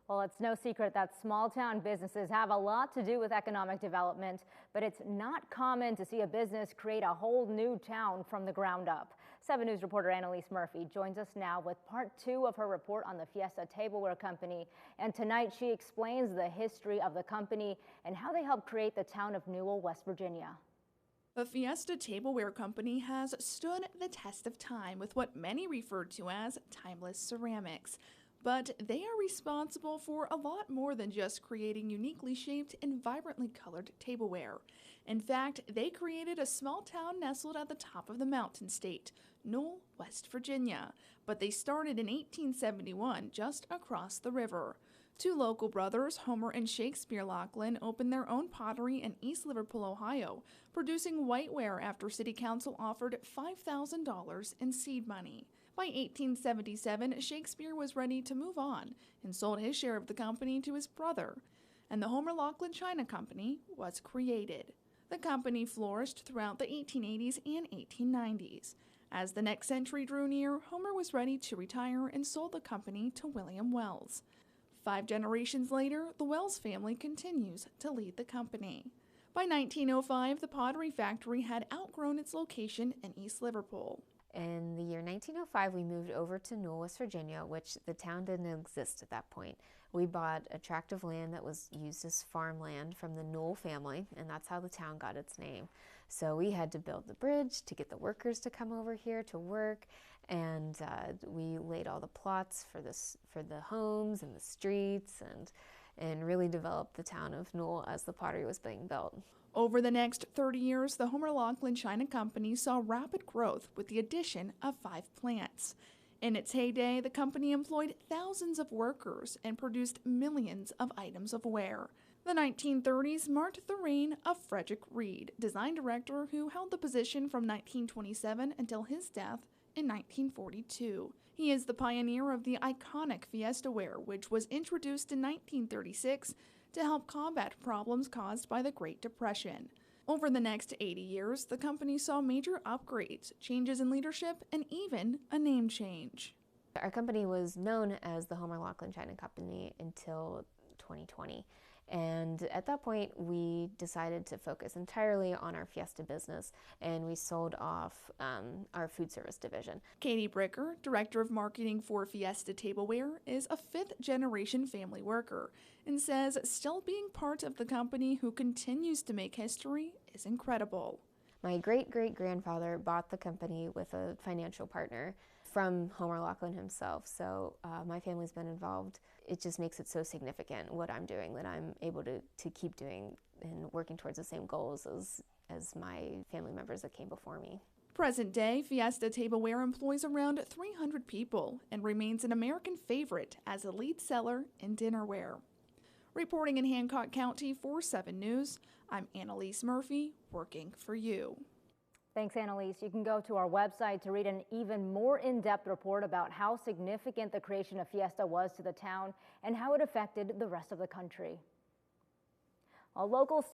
Well, it's no secret that small town businesses have a lot to do with economic development, but it's not common to see a business create a whole new town from the ground up. 7 News reporter Annalise Murphy joins us now with part 2 of her report on the Fiesta Tableware Company. And tonight she explains the history of the company and how they helped create the town of Newell, West Virginia. The Fiesta Tableware Company has stood the test of time with what many refer to as timeless ceramics. But they are responsible for a lot more than just creating uniquely shaped and vibrantly colored tableware. In fact, they created a small town nestled at the top of the Mountain State, Newell, West Virginia. But they started in 1871 just across the river. Two local brothers, Homer and Shakespeare Lachlan, opened their own pottery in East Liverpool, Ohio, producing whiteware after City Council offered $5,000 in seed money. By 1877, Shakespeare was ready to move on and sold his share of the company to his brother, and the Homer Lachlan China Company was created. The company flourished throughout the 1880s and 1890s. As the next century drew near, Homer was ready to retire and sold the company to William Wells. 5 generations later, the Wells family continues to lead the company. By 1905, the pottery factory had outgrown its location in East Liverpool. In the year 1905, we moved over to Newell, West Virginia, which the town didn't exist at that point. We bought a tract of land that was used as farmland from the Newell family, and that's how the town got its name. So we had to build the bridge to get the workers to come over here to work, and we laid all the plots for the homes and the streets, and really developed the town of Newell as the pottery was being built. Over the next 30 years, the Homer Lachlan China Company saw rapid growth with the addition of 5 plants. In its heyday, the company employed thousands of workers and produced millions of items of ware. The 1930s marked the reign of Frederick Reed, design director who held the position from 1927 until his death in 1942. He is the pioneer of the iconic Fiesta ware, which was introduced in 1936 to help combat problems caused by the Great Depression. Over the next 80 years, the company saw major upgrades, changes in leadership, and even a name change. Our company was known as the Homer Lachlan China Company until 2020. And at that point, we decided to focus entirely on our Fiesta business, and we sold off our food service division. Katie Bricker, Director of Marketing for Fiesta Tableware, is a 5th-generation family worker and says still being part of the company who continues to make history is incredible. My great-great-grandfather bought the company with a financial partner from Homer Lachlan himself, so my family's been involved. It just makes it so significant what I'm doing, that I'm able to keep doing and working towards the same goals as my family members that came before me. Present day, Fiesta Tableware employs around 300 people and remains an American favorite as a lead seller in dinnerware. Reporting in Hancock County for 7 News, I'm Annalise Murphy, working for you. Thanks, Annalise. You can go to our website to read an even more in-depth report about how significant the creation of Fiesta was to the town and how it affected the rest of the country. Local